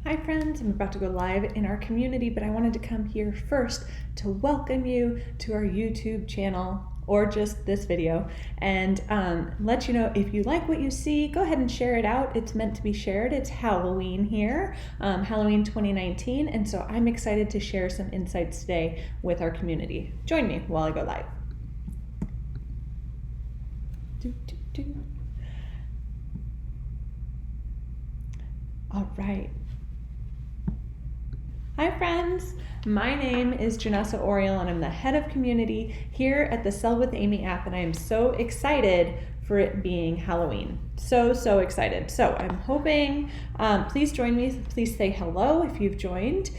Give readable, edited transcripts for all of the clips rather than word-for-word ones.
Hi friends, I'm about to go live in our community, but I wanted to come here first to welcome you to our YouTube channel or just this video and let you know if you like what you see, go ahead and share it out. It's meant to be shared. It's Halloween here, Halloween 2019, and so I'm excited to share some insights today with our community. Join me while I go live. All right. Hi friends, my name is Janessa Oriel and I'm the head of community here at the Sell with Amy app, and I am so excited for it being Halloween. So excited. So I'm hoping, please join me, please say hello if you've joined.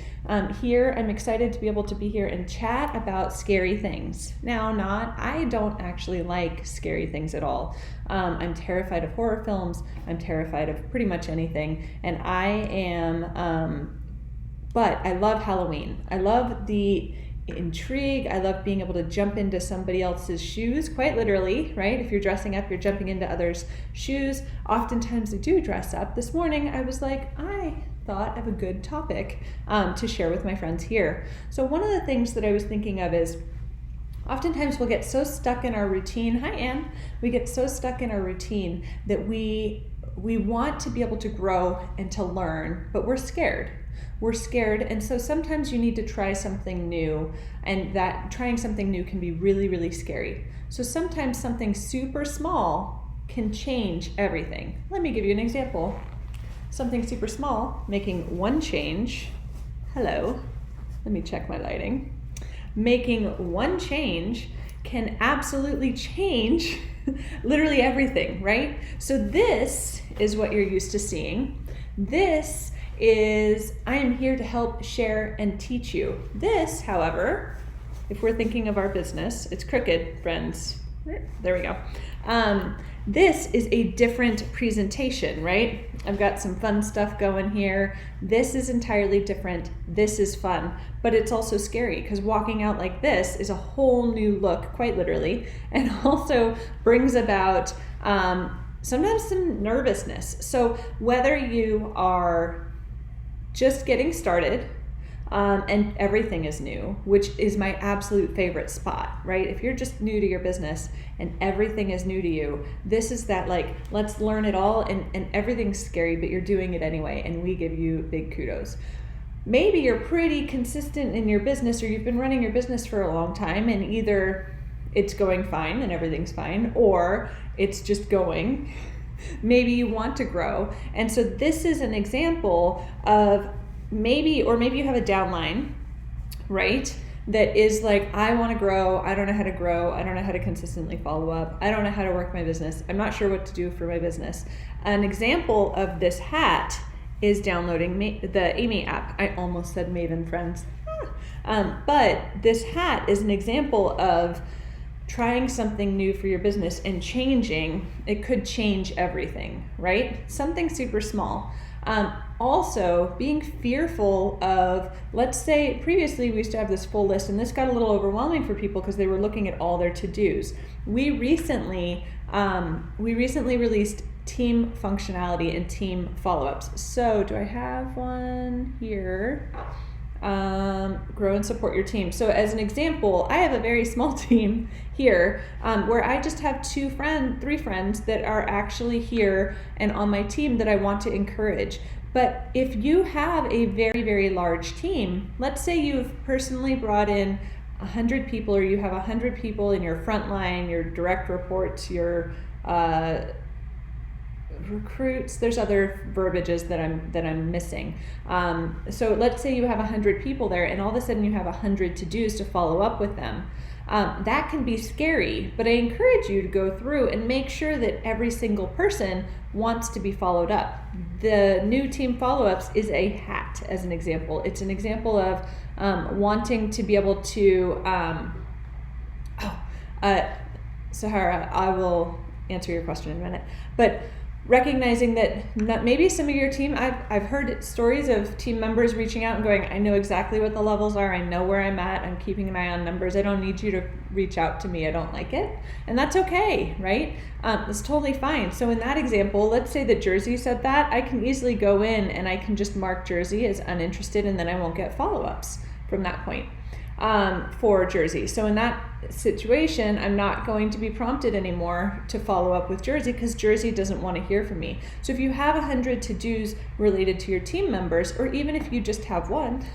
Here I'm excited to be able to be here and chat about scary things. Now, I don't actually like scary things at all. I'm terrified of horror films, I'm terrified of pretty much anything, and I am but I love Halloween. I love the intrigue. I love being able to jump into somebody else's shoes, quite literally, right? If you're dressing up, you're jumping into others' shoes. Oftentimes I do dress up. This morning I was like, I thought of a good topic to share with my friends here. So one of the things that I was thinking of is oftentimes we'll get so stuck in our routine. Hi, Anne. We get so stuck in our routine that we want to be able to grow and to learn, but we're scared. We're scared, and so sometimes you need to try something new, and that trying something new can be really, really scary. So sometimes something super small can change everything. Let me give you an example. Something super small, making one change. Hello, let me check my lighting. Making one change can absolutely change literally everything, right? So this is what you're used to seeing. This is, I am here to help share and teach you. This, however, if we're thinking of our business, it's crooked, friends. There we go. This is a different presentation, right? I've got some fun stuff going here. This is entirely different. This is fun, but it's also scary because walking out like this is a whole new look, quite literally, and also brings about sometimes some nervousness. So whether you are just getting started, and everything is new, which is my absolute favorite spot, right? If you're just new to your business and everything is new to you, this is that like, let's learn it all, and everything's scary, but you're doing it anyway, and we give you big kudos. Maybe you're pretty consistent in your business, or you've been running your business for a long time, and either it's going fine and everything's fine, or it's just going. Maybe you want to grow. And so this is an example of maybe you have a downline, right? That is like, I want to grow. I don't know how to grow. I don't know how to consistently follow up. I don't know how to work my business. I'm not sure what to do for my business. An example of this hat is downloading the Amy app. I almost said Maven, friends. But this hat is an example of trying something new for your business and changing. It could change everything, right? Something super small. Also, being fearful of, let's say previously we used to have this full list, and this got a little overwhelming for people because they were looking at all their to-dos. We recently released team functionality and team follow-ups. So do I have one here? Grow and support your team. So as an example, I have a very small team here where I just have three friends that are actually here and on my team that I want to encourage. But if you have a very, very large team, let's say you've personally brought in 100 people, or you have 100 people in your front line, your direct reports, your recruits, there's other verbiages that I'm missing. So let's say you have 100 people there, and all of a sudden you have 100 to-dos to follow up with them. That can be scary, but I encourage you to go through and make sure that every single person wants to be followed up. The new team follow-ups is a hat, as an example. It's an example of wanting to be able to, Sahara, I will answer your question in a minute, but recognizing that maybe some of your team, I've heard stories of team members reaching out and going, I know exactly what the levels are, I know where I'm at, I'm keeping an eye on numbers, I don't need you to reach out to me, I don't like it. And that's okay, right? It's totally fine. So in that example, let's say that Jersey said that, I can easily go in and I can just mark Jersey as uninterested, and then I won't get follow-ups from that point for Jersey. So in that situation, I'm not going to be prompted anymore to follow up with Jersey because Jersey doesn't want to hear from me. So if you have 100 to-dos related to your team members, or even if you just have one,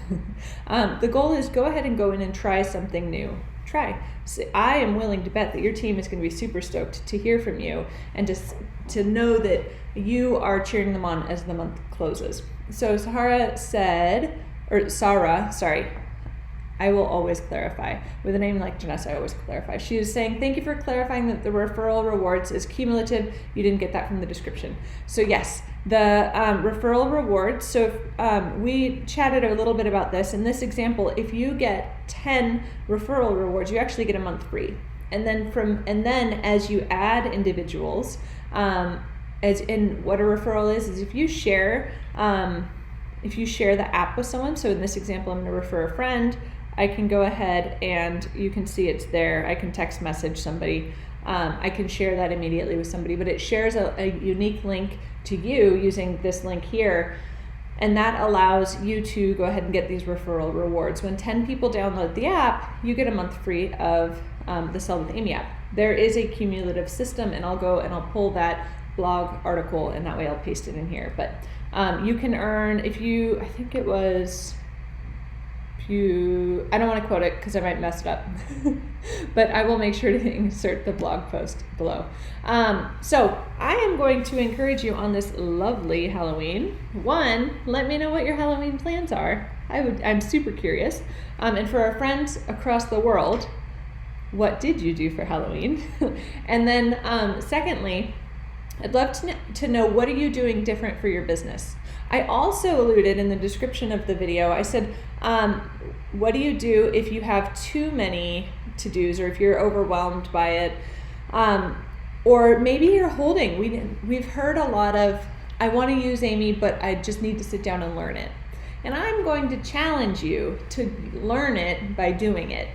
the goal is go ahead and go in and try something new. Try. So I am willing to bet that your team is going to be super stoked to hear from you and to know that you are cheering them on as the month closes. So Sarah, I will always clarify. With a name like Janessa, I always clarify. She is saying, thank you for clarifying that the referral rewards is cumulative. You didn't get that from the description. So yes, the referral rewards. So we chatted a little bit about this. In this example, if you get 10 referral rewards, you actually get a month free. And then as you add individuals, as in what a referral is if you share the app with someone. So in this example, I'm going to refer a friend. I can go ahead and you can see it's there. I can text message somebody. I can share that immediately with somebody, but it shares a unique link to you using this link here. And that allows you to go ahead and get these referral rewards. When 10 people download the app, you get a month free of the Sell with Amy app. There is a cumulative system, and I'll go and I'll pull that blog article, and that way I'll paste it in here. But you can earn, I don't want to quote it because I might mess it up, but I will make sure to insert the blog post below. So I am going to encourage you on this lovely Halloween. One, let me know what your Halloween plans are. I'm super curious. And for our friends across the world, what did you do for Halloween? And then secondly, I'd love to know, what are you doing different for your business? I also alluded in the description of the video, I said, what do you do if you have too many to-dos, or if you're overwhelmed by it? Or maybe you're holding. We've heard a lot of, I want to use Amy, but I just need to sit down and learn it. And I'm going to challenge you to learn it by doing it.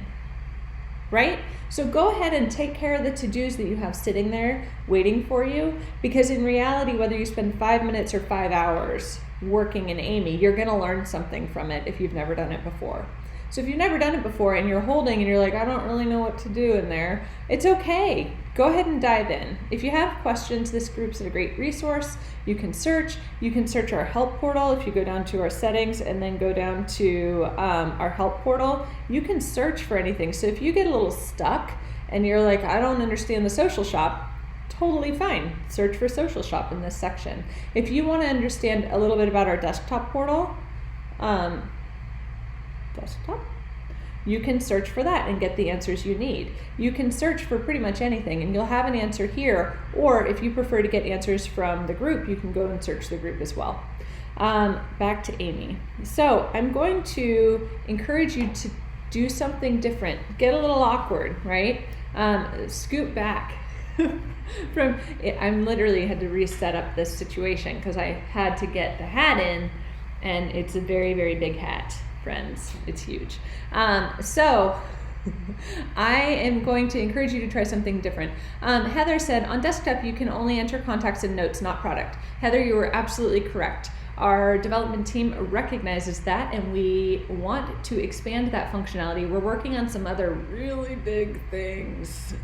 Right? So go ahead and take care of the to-dos that you have sitting there waiting for you, because in reality, whether you spend 5 minutes or 5 hours working in Amy, you're going to learn something from it if you've never done it before. So if you've never done it before and you're holding and you're like, I don't really know what to do in there, it's okay. Go ahead and dive in. If you have questions, this group's a great resource. You can search our help portal. If you go down to our settings and then go down to our help portal, you can search for anything. So if you get a little stuck and you're like, I don't understand the social shop, totally fine. Search for social shop in this section. If you want to understand a little bit about our desktop portal, you can search for that and get the answers you need. You can search for pretty much anything and you'll have an answer here, or if you prefer to get answers from the group, you can go and search the group as well. Back to Amy. So I'm going to encourage you to do something different. Get a little awkward, right? Scoot back. I'm literally had to reset up this situation because I had to get the hat in, and it's a very, very big hat, friends. It's huge. So I am going to encourage you to try something different. Heather said, on desktop, you can only enter contacts and notes, not product. Heather, you were absolutely correct. Our development team recognizes that, and we want to expand that functionality. We're working on some other really big things,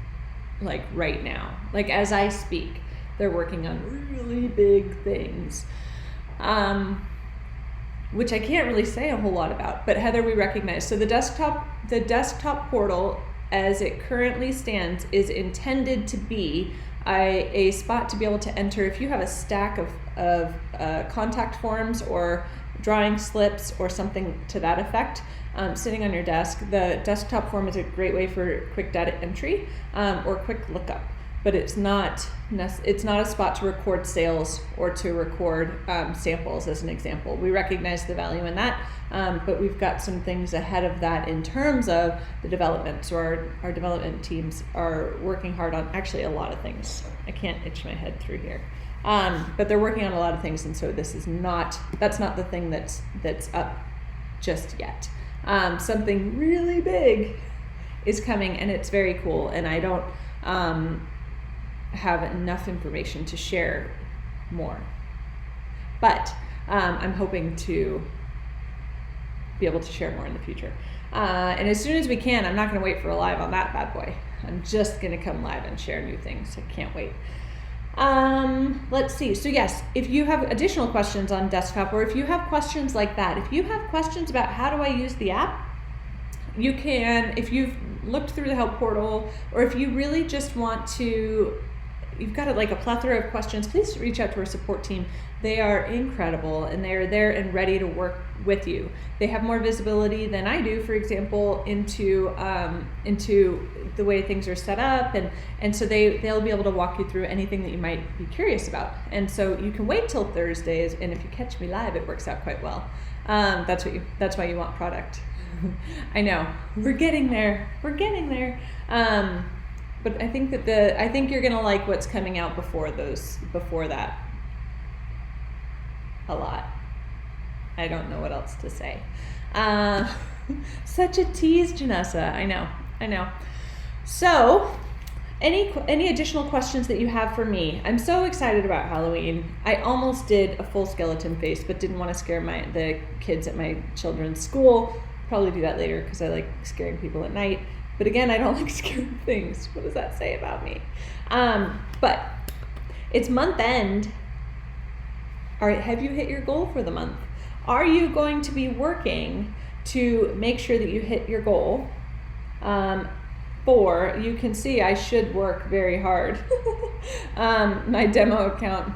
like right now. Like as I speak, they're working on really big things. Which I can't really say a whole lot about, but Heather, we recognize. So the desktop portal, as it currently stands, is intended to be a spot to be able to enter. If you have a stack of contact forms or drawing slips or something to that effect sitting on your desk, the desktop form is a great way for quick data entry or quick lookup. But it's not a spot to record sales or to record samples, as an example. We recognize the value in that, but we've got some things ahead of that in terms of the development. So our development teams are working hard on actually a lot of things. I can't itch my head through here. But they're working on a lot of things, and so that's not the thing that's up just yet. Something really big is coming, and it's very cool, and I don't have enough information to share more. But I'm hoping to be able to share more in the future. And as soon as we can, I'm not going to wait for a live on that bad boy. I'm just going to come live and share new things. I can't wait. Let's see. So yes, if you have additional questions on desktop, or if you have questions like that, if you have questions about how do I use the app, you can, if you've looked through the help portal, or if you really just want to, you've got a plethora of questions, please reach out to our support team. They are incredible, and they are there and ready to work with you. They have more visibility than I do, for example, into the way things are set up, and so they'll be able to walk you through anything that you might be curious about. And so you can wait till Thursdays, and if you catch me live, it works out quite well. That's why you want product. I know, we're getting there. But I think you're gonna like what's coming out before that a lot. I don't know what else to say. Such a tease, Janessa. I know. So, any additional questions that you have for me? I'm so excited about Halloween. I almost did a full skeleton face, but didn't want to scare the kids at my children's school. Probably do that later because I like scaring people at night. But again, I don't like scaring things. What does that say about me? But it's month end. All right, have you hit your goal for the month? Are you going to be working to make sure that you hit your goal? You can see I should work very hard. My demo account,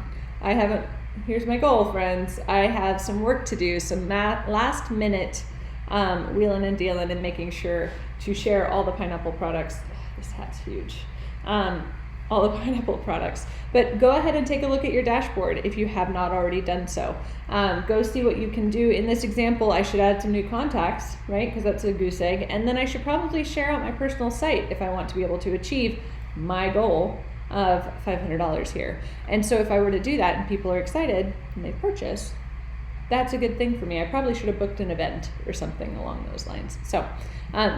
here's my goal, friends. I have some work to do, some last minute wheeling and dealing and making sure to share all the pineapple products. This hat's huge. All the pineapple products. But go ahead and take a look at your dashboard if you have not already done so. Go see what you can do. In this example, I should add some new contacts, right? Because that's a goose egg. And then I should probably share out my personal site if I want to be able to achieve my goal of $500 here. And so if I were to do that and people are excited and they purchase, that's a good thing for me. I probably should have booked an event or something along those lines. So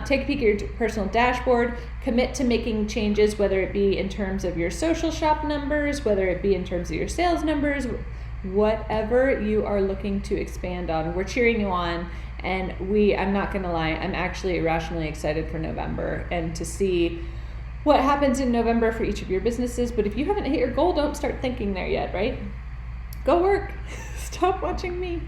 take a peek at your personal dashboard, commit to making changes, whether it be in terms of your social shop numbers, whether it be in terms of your sales numbers, whatever you are looking to expand on. We're cheering you on, and I'm not gonna lie, I'm actually irrationally excited for November and to see what happens in November for each of your businesses. But if you haven't hit your goal, don't start thinking there yet, right? Go work. Stop watching me.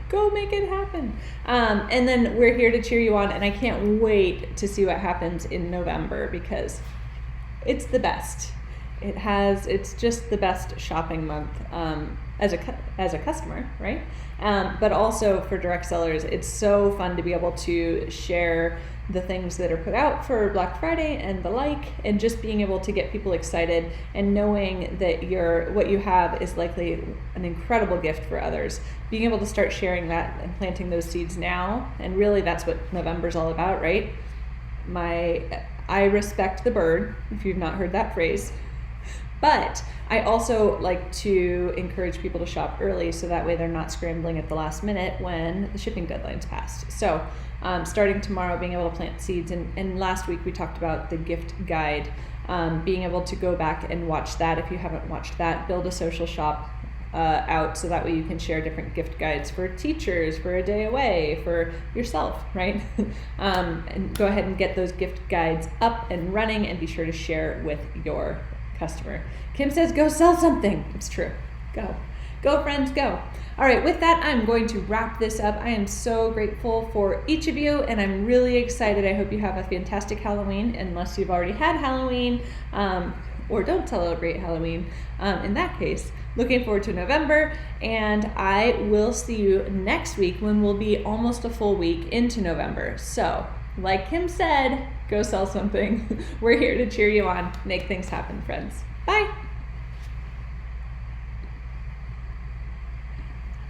Go make it happen. And then we're here to cheer you on, and I can't wait to see what happens in November because it's the best. It's just the best shopping month as a customer, right? But also for direct sellers, it's so fun to be able to share the things that are put out for Black Friday and the like, and just being able to get people excited and knowing that what you have is likely an incredible gift for others. Being able to start sharing that and planting those seeds now, and really that's what November's all about, right? I respect the bird, if you've not heard that phrase. But I also like to encourage people to shop early so that way they're not scrambling at the last minute when the shipping deadline's passed. So starting tomorrow, being able to plant seeds. And last week we talked about the gift guide, being able to go back and watch that. If you haven't watched that, build a social shop out so that way you can share different gift guides for teachers, for a day away, for yourself, right? And go ahead and get those gift guides up and running and be sure to share with your customer. Kim says, go sell something. It's true. Go friends, go. All right, with that, I'm going to wrap this up. I am so grateful for each of you, and I'm really excited. I hope you have a fantastic Halloween, unless you've already had Halloween, or don't celebrate Halloween. In that case, looking forward to November, and I will see you next week when we'll be almost a full week into November. So, like Kim said, go sell something. We're here to cheer you on. Make things happen, friends. Bye.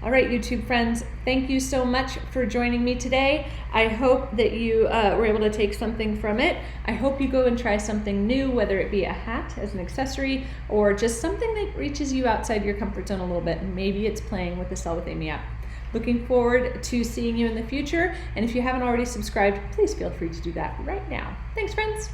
All right, YouTube friends, thank you so much for joining me today. I hope that you were able to take something from it. I hope you go and try something new, whether it be a hat as an accessory or just something that reaches you outside your comfort zone a little bit. And maybe it's playing with the Sell with Amy app. Looking forward to seeing you in the future. And if you haven't already subscribed, please feel free to do that right now. Thanks, friends.